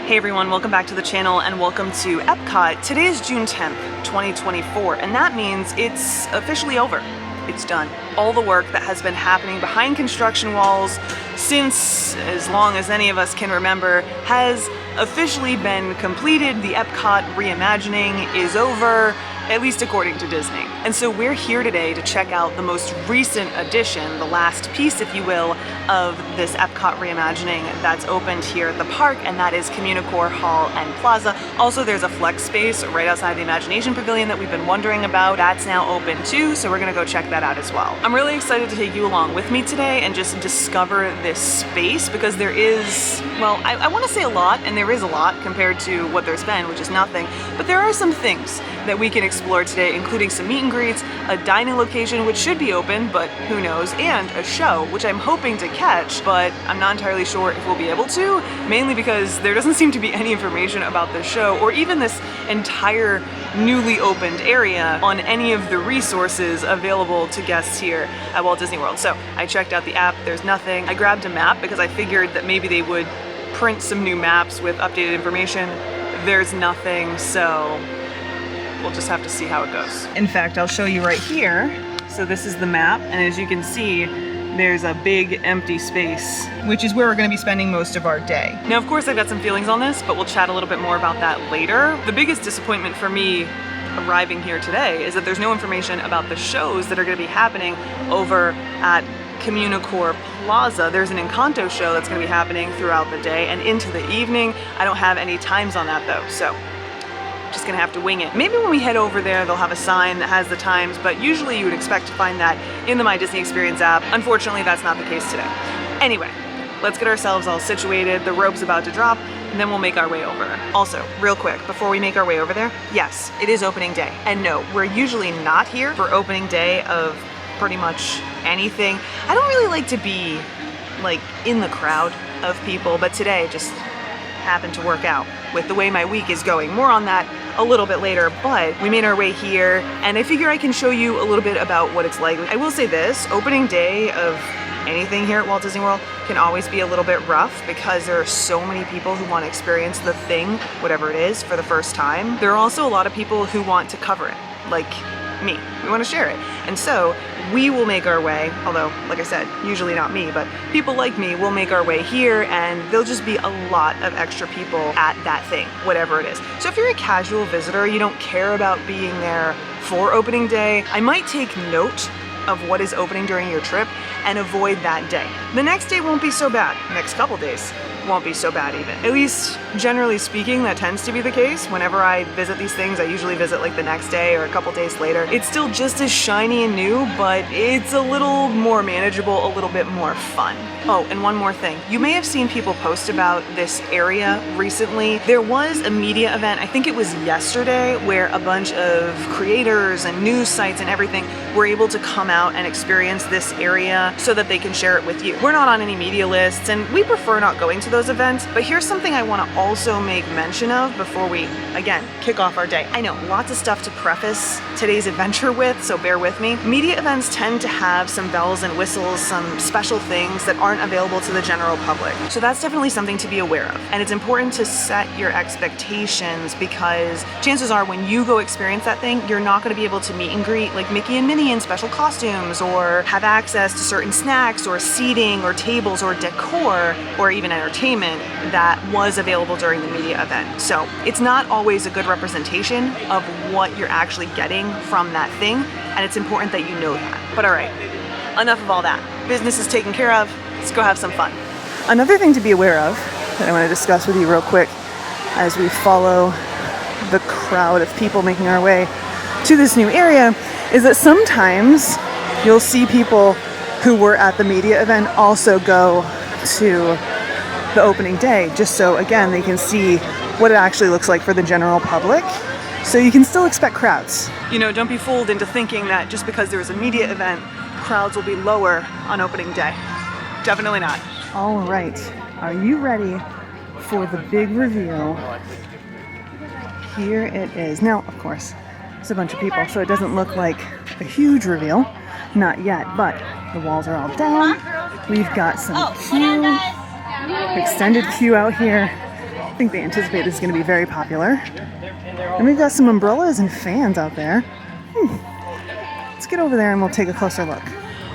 Hey everyone, welcome back to the channel and welcome to Epcot. Today is June 10th, 2024, and that means it's officially over. It's done. All the work that has been happening behind construction walls since as long as any of us can remember has officially been completed. The Epcot reimagining is over, at least according to Disney. And so we're here today to check out the most recent addition, the last piece, if you will, of this Epcot reimagining that's opened here at the park, and that is CommuniCORE Hall and Plaza. Also, there's a flex space right outside the Imagination Pavilion that we've been wondering about. That's now open too, so we're gonna go check that out as well. I'm really excited to take you along with me today and just discover this space, because there is, well, I wanna say a lot, and there is a lot compared to what there's been, which is nothing, but there are some things that we can explore today, including some meet and greets, a dining location which should be open, but who knows, and a show, which I'm hoping to catch, but I'm not entirely sure if we'll be able to, mainly because there doesn't seem to be any information about the show or even this entire newly opened area on any of the resources available to guests here at Walt Disney World. So I checked out the app, there's nothing. I grabbed a map because I figured that maybe they would print some new maps with updated information. There's nothing, so we'll just have to see how it goes. In fact, I'll show you right here. So this is the map, and as you can see, there's a big empty space, which is where we're gonna be spending most of our day. Now, of course, I've got some feelings on this, but we'll chat a little bit more about that later. The biggest disappointment for me arriving here today is that there's no information about the shows that are gonna be happening over at CommuniCORE Plaza. There's an Encanto show that's gonna be happening throughout the day and into the evening. I don't have any times on that though, so just gonna have to wing it. Maybe when we head over there, they'll have a sign that has the times, but usually you would expect to find that in the My Disney Experience app. Unfortunately, that's not the case today. Anyway, let's get ourselves all situated. The rope's about to drop, and then we'll make our way over. Also, real quick, before we make our way over there, yes, it is opening day. And no, we're usually not here for opening day of pretty much anything. I don't really like to be like in the crowd of people, but today just happened to work out with the way my week is going. More on that a little bit later, but we made our way here, and I figure I can show you a little bit about what it's like. I will say this, opening day of anything here at Walt Disney World can always be a little bit rough because there are so many people who want to experience the thing, whatever it is, for the first time. There are also a lot of people who want to cover it, like me. We want to share it. And so we will make our way, although, like I said, usually not me, but people like me will make our way here, and there'll just be a lot of extra people at that thing, whatever it is. So if you're a casual visitor, you don't care about being there for opening day, I might take note of what is opening during your trip and avoid that day. The next day won't be so bad. Next couple days won't be so bad even. At least, generally speaking, that tends to be the case. Whenever I visit these things, I usually visit like the next day or a couple days later. It's still just as shiny and new, but it's a little more manageable, a little bit more fun. Oh, and one more thing. You may have seen people post about this area recently. There was a media event, I think it was yesterday, where a bunch of creators and news sites and everything were able to come out and experience this area so that they can share it with you. We're not on any media lists, and we prefer not going to those events, but here's something I want to also make mention of before we, again, kick off our day. I know, lots of stuff to preface today's adventure with, so bear with me. Media events tend to have some bells and whistles, some special things that aren't available to the general public. So that's definitely something to be aware of. And it's important to set your expectations, because chances are when you go experience that thing, you're not going to be able to meet and greet like Mickey and Minnie in special costumes, or have access to certain snacks or seating or tables or decor or even entertainment that was available during the media event. So it's not always a good representation of what you're actually getting from that thing, and it's important that you know that. But all right, enough of all that. Business is taken care of. Let's go have some fun. Another thing to be aware of that I want to discuss with you real quick as we follow the crowd of people making our way to this new area is that sometimes you'll see people who were at the media event also go to the opening day, just so again they can see what it actually looks like for the general public. So you can still expect crowds. You know, don't be fooled into thinking that just because there is a media event, crowds will be lower on opening day. Definitely not. All right, are you ready for the big reveal? Here it is. Now, of course, there's a bunch of people, so it doesn't look like a huge reveal. Not yet, but the walls are all down. We've got some queue, extended queue out here. I think they anticipate this is going to be very popular. And we've got some umbrellas and fans out there. Let's get over there and we'll take a closer look.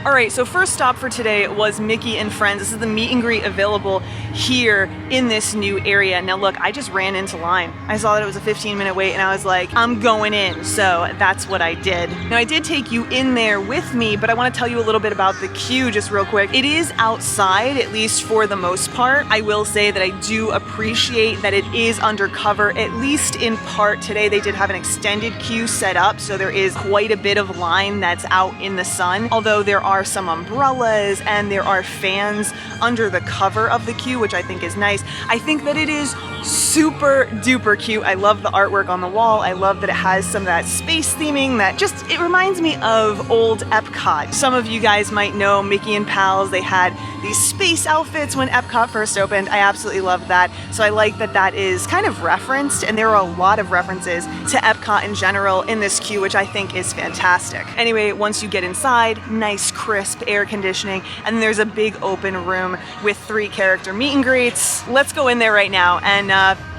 All right, so first stop for today was Mickey and Friends. This is the meet and greet available here in this new area. Now look, I just ran into line. I saw that it was a 15-minute wait and I was like, I'm going in. So that's what I did. Now I did take you in there with me, but I want to tell you a little bit about the queue just real quick. It is outside, at least for the most part. I will say that I do appreciate that it is undercover, at least in part. Today they did have an extended queue set up, so there is quite a bit of line that's out in the sun, although there are some umbrellas and there are fans under the cover of the queue, which I think is nice. I think that it is super duper cute. I love the artwork on the wall. I love that it has some of that space theming that just, it reminds me of old Epcot. Some of you guys might know Mickey and Pals. They had these space outfits when Epcot first opened. I absolutely love that. So I like that that is kind of referenced, and there are a lot of references to Epcot in general in this queue, which I think is fantastic. Anyway, once you get inside, nice crisp air conditioning, and there's a big open room with 3 character meet and greets. Let's go in there right now and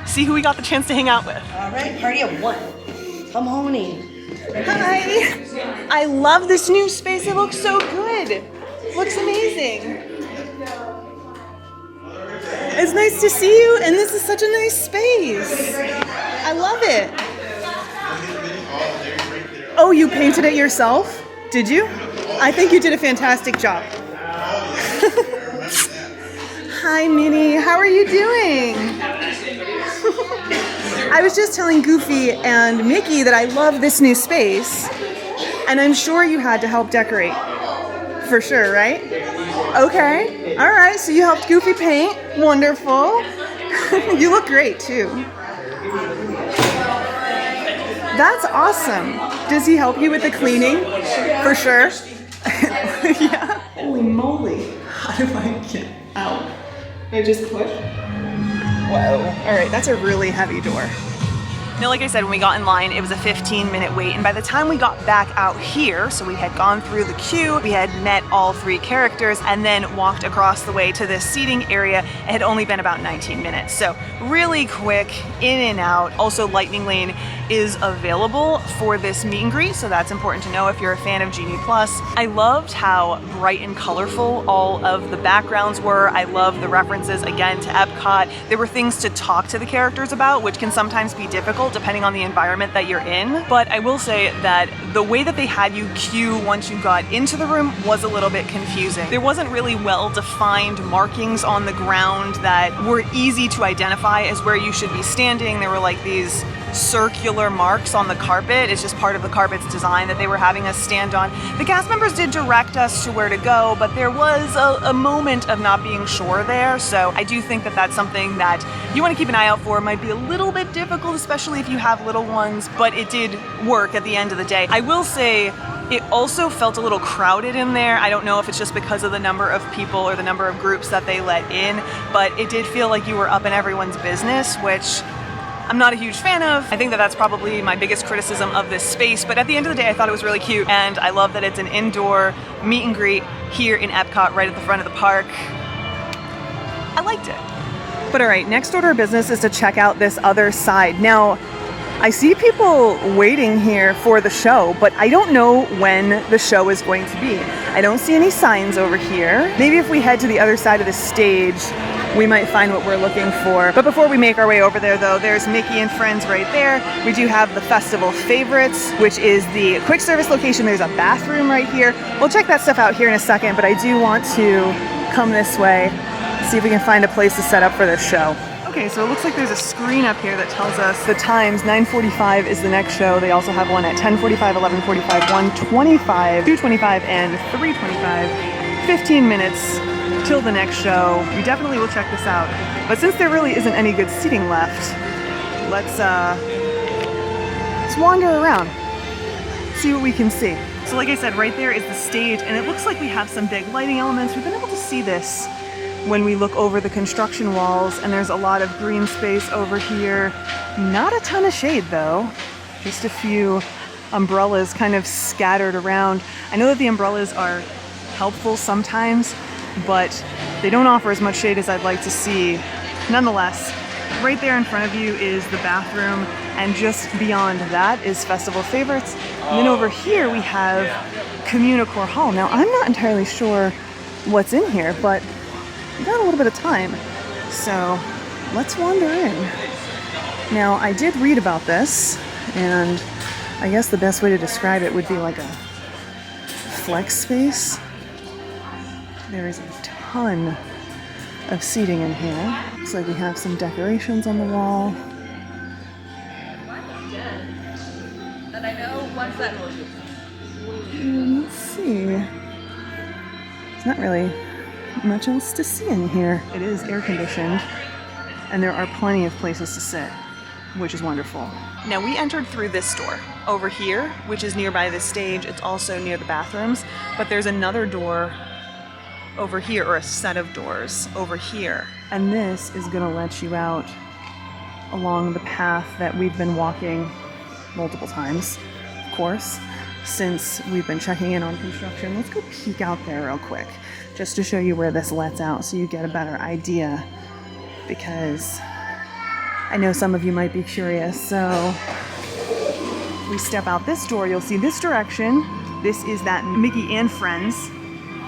see who we got the chance to hang out with. All right, party of 1. Come on in. Hi. I love this new space. It looks so good. Looks amazing. It's nice to see you, and this is such a nice space. I love it. Oh, you painted it yourself? Did you? I think you did a fantastic job. Hi, Minnie. How are you doing? I was just telling Goofy and Mickey that I love this new space, and I'm sure you had to help decorate. For sure, right? Okay. All right. So you helped Goofy paint. Wonderful. You look great, too. That's awesome. Does he help you with the cleaning? For sure. Yeah. Holy moly. How do I get out? I just push? Whoa. All right, that's a really heavy door. Now, like I said, when we got in line, it was a 15-minute wait, and by the time we got back out here, so we had gone through the queue, we had met all 3 characters, and then walked across the way to this seating area, it had only been about 19 minutes. So really quick, in and out. Also, Lightning Lane is available for this meet and greet, so that's important to know if you're a fan of Genie Plus. I loved how bright and colorful all of the backgrounds were. I love the references, again, to Epcot. There were things to talk to the characters about, which can sometimes be difficult depending on the environment that you're in. But I will say that the way that they had you queue once you got into the room was a little bit confusing. There wasn't really well-defined markings on the ground that were easy to identify as where you should be standing. There were like these circular marks on the carpet. It's just part of the carpet's design that they were having us stand on. The cast members did direct us to where to go, but there was a moment of not being sure there. So I do think that that's something that you want to keep an eye out for. It might be a little bit difficult, especially if you have little ones, but it did work at the end of the day. I will say it also felt a little crowded in there. I don't know if it's just because of the number of people or the number of groups that they let in, but it did feel like you were up in everyone's business, which I'm not a huge fan of. I think that that's probably my biggest criticism of this space, but at the end of the day, I thought it was really cute, and I love that it's an indoor meet and greet here in Epcot right at the front of the park. I liked it. But all right, next order of business is to check out this other side. Now, I see people waiting here for the show, but I don't know when the show is going to be. I don't see any signs over here. Maybe if we head to the other side of the stage, we might find what we're looking for. But before we make our way over there though, there's Mickey and Friends right there. We do have the Festival Favorites, which is the quick service location. There's a bathroom right here. We'll check that stuff out here in a second, but I do want to come this way, see if we can find a place to set up for this show. Okay, so it looks like there's a screen up here that tells us the times. 9:45 is the next show. They also have one at 10:45, 11:45, 1:25, 2:25, and 3:25. 15 minutes till the next show. We definitely will check this out. But since there really isn't any good seating left, let's wander around, see what we can see. So like I said, right there is the stage, and it looks like we have some big lighting elements. We've been able to see this when we look over the construction walls, and there's a lot of green space over here. Not a ton of shade though, just a few umbrellas kind of scattered around. I know that the umbrellas are helpful sometimes, but they don't offer as much shade as I'd like to see. Nonetheless, Right there in front of you is the bathroom, and just beyond that is Festival Favorites. And then over here we have CommuniCore Hall. Now, I'm not entirely sure what's in here, but we got a little bit of time, so let's wander in. Now, I did read about this, and I guess the best way to describe it would be like a flex space. There is a ton of seating in here. Looks like we have some decorations on the wall. And I know once that. Let's see. There's not really much else to see in here. It is air conditioned, and there are plenty of places to sit, which is wonderful. Now, we entered through this door over here, which is nearby this stage. It's also near the bathrooms, but there's another door over here, or a set of doors over here. And this is gonna let you out along the path that we've been walking multiple times, of course, since we've been checking in on construction. Let's go peek out there real quick, just to show you where this lets out so you get a better idea, because I know some of you might be curious. So we step out this door, you'll see this direction. This is that Mickey and Friends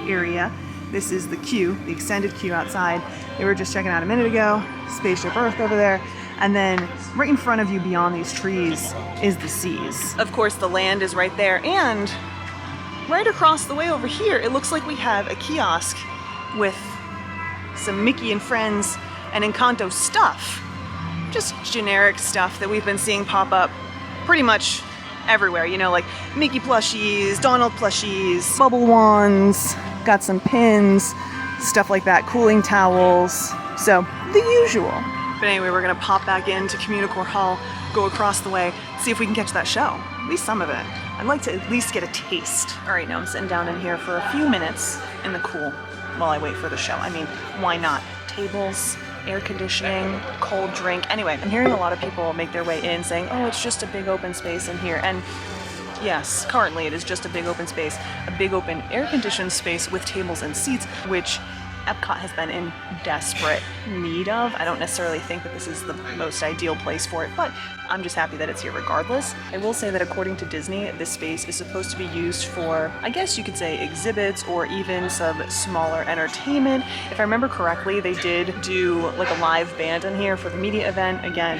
area. This is the queue, the extended queue outside. They were just checking out a minute ago. Spaceship Earth over there. And then right in front of you beyond these trees is the seas. Of course, the land is right there. And right across the way over here, it looks like we have a kiosk with some Mickey and Friends and Encanto stuff. Just generic stuff that we've been seeing pop up pretty much everywhere. You know, like Mickey plushies, Donald plushies, bubble wands, got some pins, stuff like that, cooling towels. So the usual. But anyway, we're gonna pop back into CommuniCore Hall, go across the way, see if we can catch that show. At least some of it. I'd like to at least get a taste. All right, now I'm sitting down in here for a few minutes in the cool while I wait for the show. I mean, why not? Tables, air conditioning, cold drink. Anyway, I'm hearing a lot of people make their way in saying, oh, it's just a big open space in here. And yes, currently it is just a big open space, a big open air-conditioned space with tables and seats, which Epcot has been in desperate need of. I don't necessarily think that this is the most ideal place for it, but I'm just happy that it's here regardless. I will say that according to Disney, this space is supposed to be used for, I guess you could say, exhibits or even some smaller entertainment. If I remember correctly, they did do like a live band in here for the media event. Again,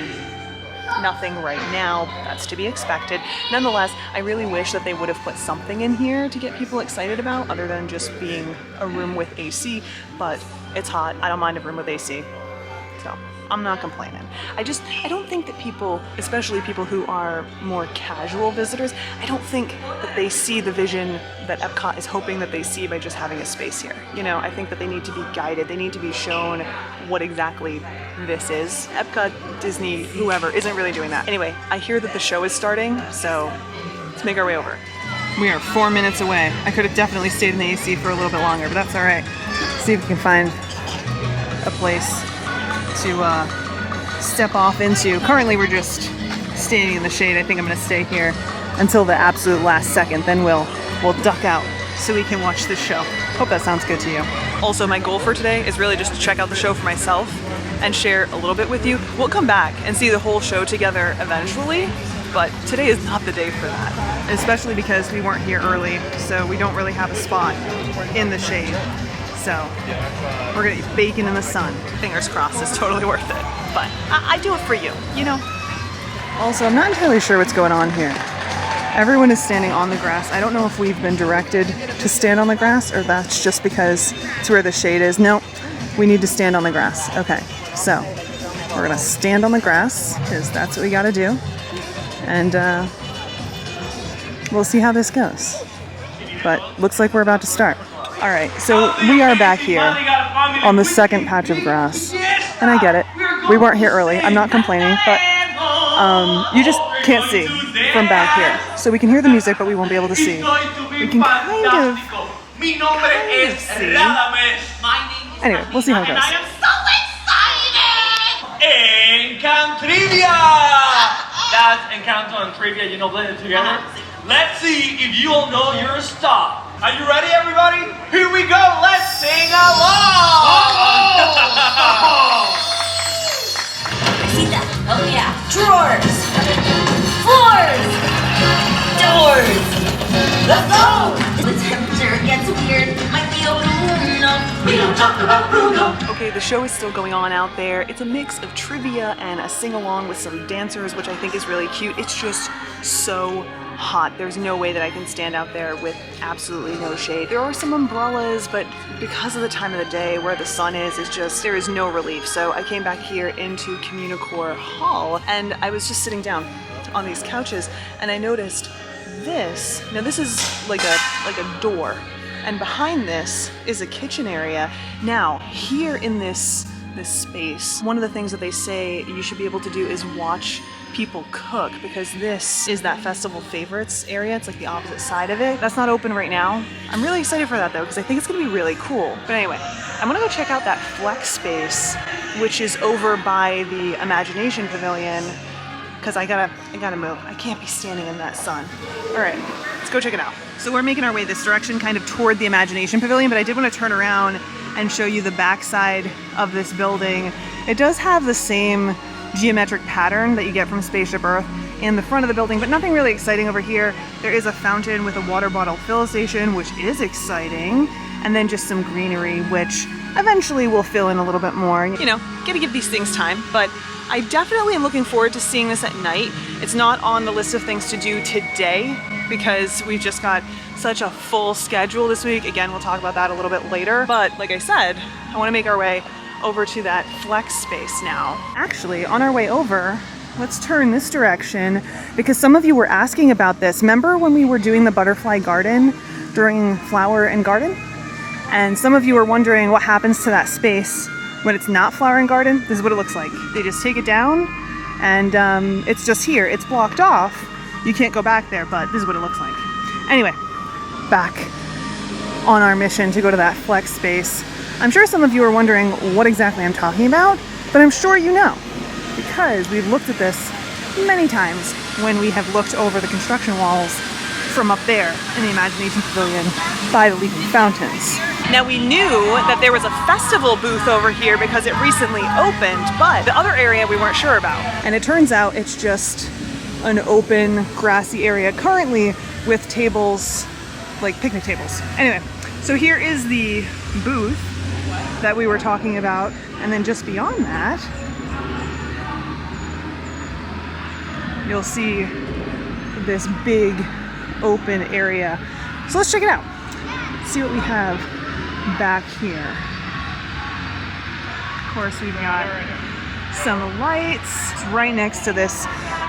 nothing right now, that's to be expected. Nonetheless, I really wish that they would have put something in here to get people excited about, other than just being a room with AC, but it's hot. I don't mind a room with AC, so I'm not complaining. I don't think that people, especially people who are more casual visitors, I don't think that they see the vision that Epcot is hoping that they see by just having a space here. You know, I think that they need to be guided. They need to be shown what exactly this is. Epcot, Disney, whoever, isn't really doing that. Anyway, I hear that the show is starting, so let's make our way over. We are 4 minutes away. I could have definitely stayed in the AC for a little bit longer, but that's all right. See if we can find a place to step off into. Currently we're just standing in the shade. I think I'm gonna stay here until the absolute last second, then we'll duck out so we can watch this show. Hope that sounds good to you. Also, my goal for today is really just to check out the show for myself and share a little bit with you. We'll come back and see the whole show together eventually, but today is not the day for that, especially because we weren't here early, so we don't really have a spot in the shade. So we're gonna eat bacon in the sun. Fingers crossed, it's totally worth it. But I do it for you, you know? Also, I'm not entirely sure what's going on here. Everyone is standing on the grass. I don't know if we've been directed to stand on the grass or that's just because it's where the shade is. No, we need to stand on the grass. Okay, so we're gonna stand on the grass because that's what we gotta do. And we'll see how this goes. But looks like we're about to start. All right, so we are back here on the second patch of grass, and I get it. We weren't here early. I'm not complaining, but you just can't see from back here. So we can hear the music, but we won't be able to see. We can kind of see. Anyway, we'll see how it goes. I am so excited! Encantrivia! That's Encanto and Trivia, you know, blended together. Let's see if you all know your stuff. Are you ready, everybody? Here we go. Let's sing along. Oh yeah, drawers, floors, doors. Let's go! The temperature gets weird. Might be over Bruno. We don't talk about Bruno. Okay, the show is still going on out there. It's a mix of trivia and a sing-along with some dancers, which I think is really cute. It's just so hot. There's no way that I can stand out there with absolutely no shade. There are some umbrellas, but because of the time of the day where the sun is just, there is no relief. So I came back here into CommuniCore Hall and I was just sitting down on these couches and I noticed this. Now this is like a door, and behind this is a kitchen area. Now here in this space, one of the things that they say you should be able to do is watch people cook, because this is that festival favorites area. It's like the opposite side of it. That's not open right now. I'm really excited for that though, because I think it's gonna be really cool. But anyway, I'm gonna go check out that flex space, which is over by the Imagination Pavilion, because I gotta move. I can't be standing in that sun. All right, let's go check it out. So we're making our way this direction, kind of toward the Imagination Pavilion, but I did want to turn around and show you the backside of this building. It does have the same geometric pattern that you get from Spaceship Earth in the front of the building, but nothing really exciting over here. There is a fountain with a water bottle fill station, which is exciting, and then just some greenery, which eventually will fill in a little bit more. You know, gotta give these things time, but I definitely am looking forward to seeing this at night. It's not on the list of things to do today because we've just got such a full schedule this week. Again, we'll talk about that a little bit later. But like I said, I want to make our way over to that flex space now. Actually, on our way over, let's turn this direction because some of you were asking about this. Remember when we were doing the butterfly garden during Flower and Garden? And some of you were wondering what happens to that space when it's not Flower and Garden. This is what it looks like. They just take it down and it's just here. It's blocked off. You can't go back there, but this is what it looks like. Anyway, back on our mission to go to that flex space. I'm sure some of you are wondering what exactly I'm talking about, but I'm sure you know, because we've looked at this many times when we have looked over the construction walls from up there in the Imagination Pavilion by the leaping fountains. Now we knew that there was a festival booth over here because it recently opened, but the other area we weren't sure about. And it turns out it's just an open grassy area currently with tables, like picnic tables. Anyway, so here is the booth that we were talking about, and then just beyond that, you'll see this big open area. So let's check it out. See what we have back here. Of course, we've got some lights. It's right next to this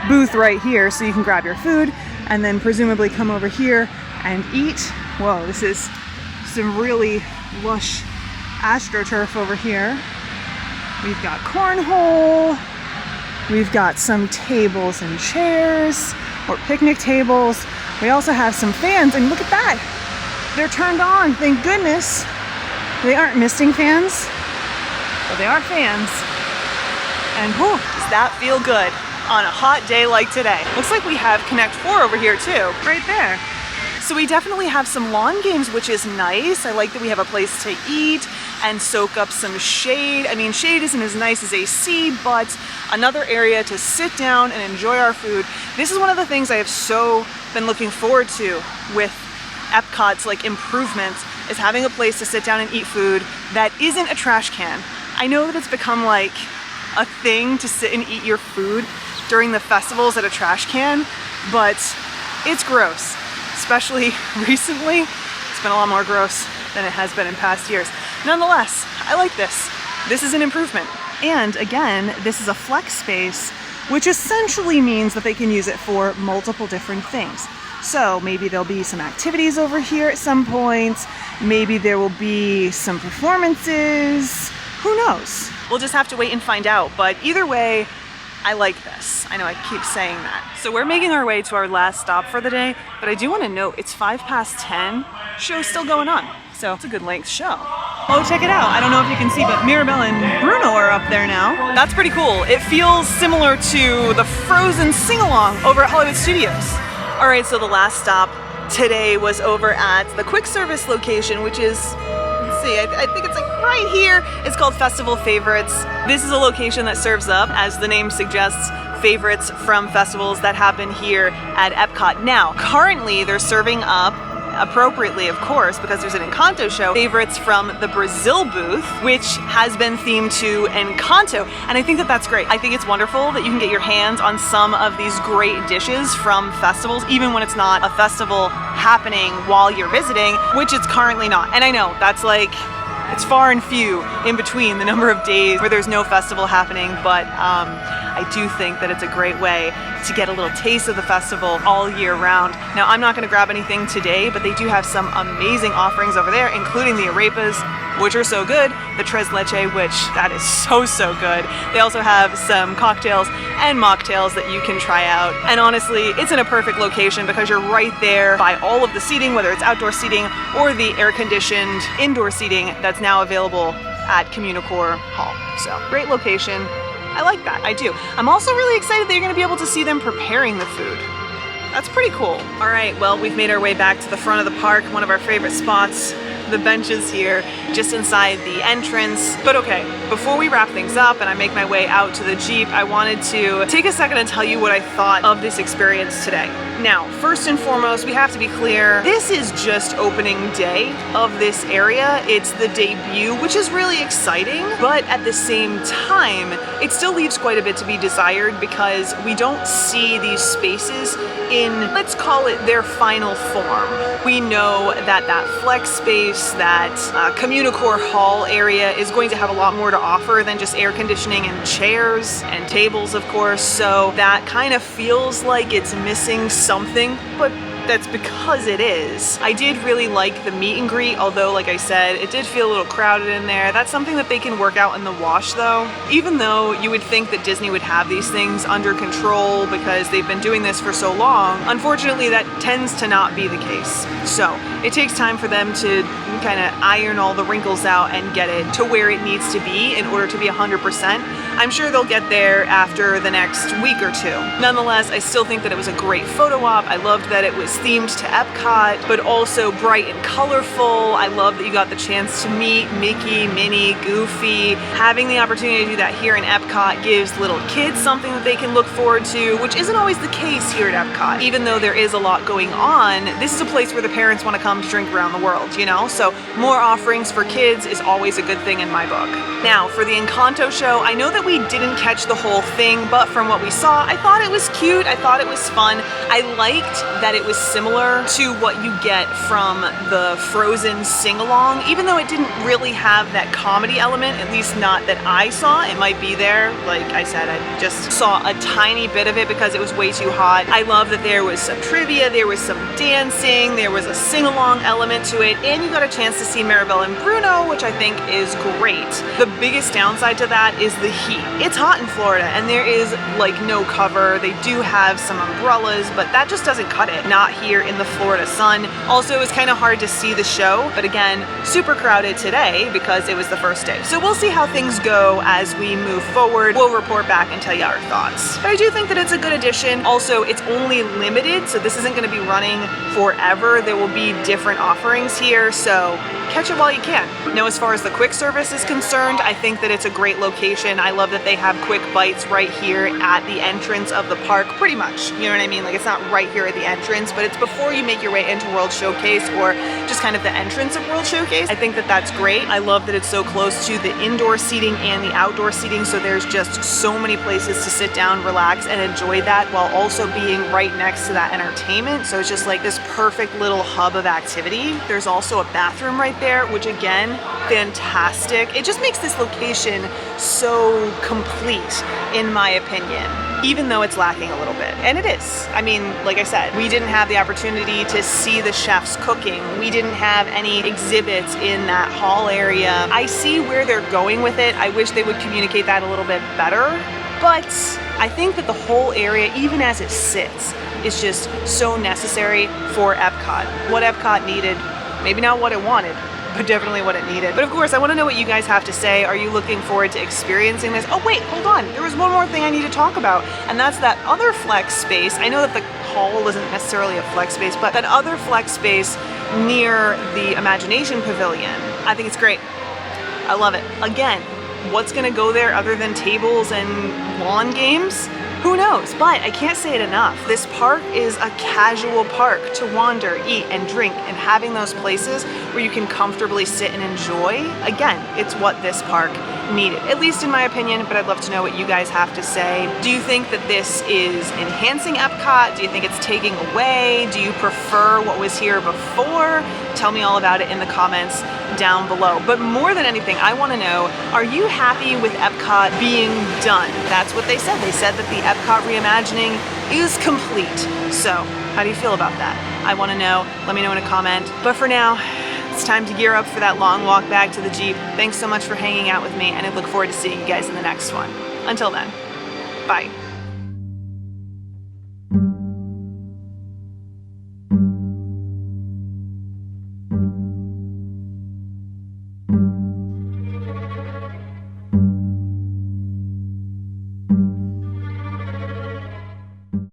booth right here, so you can grab your food and then presumably come over here and eat. Whoa, this is some really lush astroturf over here. We've got cornhole. We've got some tables and chairs, or picnic tables. We also have some fans, and look at that. They're turned on, thank goodness. They aren't misting fans, but they are fans. And whew, does that feel good on a hot day like today? Looks like we have Connect 4 over here too, right there. So we definitely have some lawn games, which is nice. I like that we have a place to eat and soak up some shade. I mean, shade isn't as nice as AC, but another area to sit down and enjoy our food. This is one of the things I have so been looking forward to with Epcot's like improvements, is having a place to sit down and eat food that isn't a trash can. I know that it's become like a thing to sit and eat your food during the festivals at a trash can, but it's gross. Especially recently, it's been a lot more gross than it has been in past years. Nonetheless, I like this. This is an improvement. And again, this is a flex space, which essentially means that they can use it for multiple different things. So maybe there'll be some activities over here at some point. Maybe there will be some performances. Who knows? We'll just have to wait and find out. But either way, I like this. I know I keep saying that. So we're making our way to our last stop for the day, but I do want to note it's 10:05. Show's still going on. So it's a good length show. Oh, check it out. I don't know if you can see, but Mirabelle and Bruno are up there now. That's pretty cool. It feels similar to the Frozen sing-along over at Hollywood Studios. All right, so the last stop today was over at the quick service location, which is see. I think it's like right here. It's called Festival Favorites. This is a location that serves up, as the name suggests, favorites from festivals that happen here at Epcot. Now, currently they're serving up, appropriately of course, because there's an Encanto show, favorites from the Brazil booth, which has been themed to Encanto. And I think that that's great. I think it's wonderful that you can get your hands on some of these great dishes from festivals, even when it's not a festival happening while you're visiting, which it's currently not. And I know that's like, it's far and few in between the number of days where there's no festival happening, but I do think that it's a great way to get a little taste of the festival all year round. Now, I'm not gonna grab anything today, but they do have some amazing offerings over there, including the arepas, which are so good, the tres leche, which that is so good. They also have some cocktails and mocktails that you can try out. And honestly, it's in a perfect location because you're right there by all of the seating, whether it's outdoor seating or the air-conditioned indoor seating that's now available at CommuniCORE Hall. So, great location. I like that, I do. I'm also really excited that you're gonna be able to see them preparing the food. That's pretty cool. All right, well, we've made our way back to the front of the park, one of our favorite spots, the benches here, just inside the entrance. But okay, before we wrap things up and I make my way out to the Jeep, I wanted to take a second and tell you what I thought of this experience today. Now, first and foremost, we have to be clear, this is just opening day of this area. It's the debut, which is really exciting, but at the same time, it still leaves quite a bit to be desired because we don't see these spaces in, let's call it, their final form. We know that that flex space, that CommuniCore Hall area is going to have a lot more to offer than just air conditioning and chairs and tables, of course, so that kind of feels like it's missing something, but that's because it is. I did really like the meet and greet, although like I said, it did feel a little crowded in there. That's something that they can work out in the wash though. Even though you would think that Disney would have these things under control because they've been doing this for so long, unfortunately that tends to not be the case. So it takes time for them to kind of iron all the wrinkles out and get it to where it needs to be in order to be 100%. I'm sure they'll get there after the next week or two. Nonetheless, I still think that it was a great photo op. I loved that it was themed to Epcot, but also bright and colorful. I love that you got the chance to meet Mickey, Minnie, Goofy. Having the opportunity to do that here in Epcot gives little kids something that they can look forward to, which isn't always the case here at Epcot. Even though there is a lot going on, this is a place where the parents want to come to drink around the world, you know? So more offerings for kids is always a good thing in my book. Now, for the Encanto show, I know that we didn't catch the whole thing, but from what we saw, I thought it was cute, I thought it was fun. I liked that it was similar to what you get from the Frozen sing-along, even though it didn't really have that comedy element, at least not that I saw. It might be there. Like I said, I just saw a tiny bit of it because it was way too hot. I love that there was some trivia, there was some dancing, there was a sing-along element to it, and you got a chance to see Maribel and Bruno, which I think is great. The biggest downside to that is the heat. It's hot in Florida, and there is like no cover. They do have some umbrellas, but that just doesn't cut it. Not here in the Florida sun. Also, it was kind of hard to see the show, but again, super crowded today because it was the first day. So we'll see how things go as we move forward. We'll report back and tell you our thoughts. But I do think that it's a good addition. Also, it's only limited, so this isn't going to be running forever. There will be different offerings here, so catch it while you can. Now, as far as the quick service is concerned, I think that it's a great location. I love that they have quick bites right here at the entrance of the park, pretty much. You know what I mean? Like, it's not right here at the entrance, but it's before you make your way into World Showcase or just kind of the entrance of World Showcase. I think that that's great. I love that it's so close to the indoor seating and the outdoor seating, so there's just so many places to sit down, relax, and enjoy that while also being right next to that entertainment. So it's just like this perfect little hub of activity. There's also a bathroom right there, which again, fantastic. It just makes this location so complete, in my opinion, even though it's lacking a little bit. And it is. I mean, like I said, we didn't have the opportunity to see the chefs cooking. We didn't have any exhibits in that hall area. I see where they're going with it. I wish they would communicate that a little bit better, but I think that the whole area, even as it sits, is just so necessary for Epcot. What Epcot needed, maybe not what it wanted, but definitely what it needed. But of course, I want to know what you guys have to say. Are you looking forward to experiencing this? Oh wait, hold on. There was one more thing I need to talk about, and that's that other flex space. I know that the hall isn't necessarily a flex space, but that other flex space near the Imagination Pavilion. I think it's great. I love it. Again, what's gonna go there other than tables and lawn games? Who knows? But I can't say it enough. This park is a casual park to wander, eat, and drink, and having those places where you can comfortably sit and enjoy, again, it's what this park needed, at least in my opinion, but I'd love to know what you guys have to say. Do you think that this is enhancing Epcot? Do you think it's taking away? Do you prefer what was here before? Tell me all about it in the comments down below. But more than anything, I want to know, are you happy with Epcot being done? That's what they said. They said that the Epcot reimagining is complete. So how do you feel about that? I want to know. Let me know in a comment. But for now, it's time to gear up for that long walk back to the Jeep. Thanks so much for hanging out with me, and I look forward to seeing you guys in the next one. Until then, bye.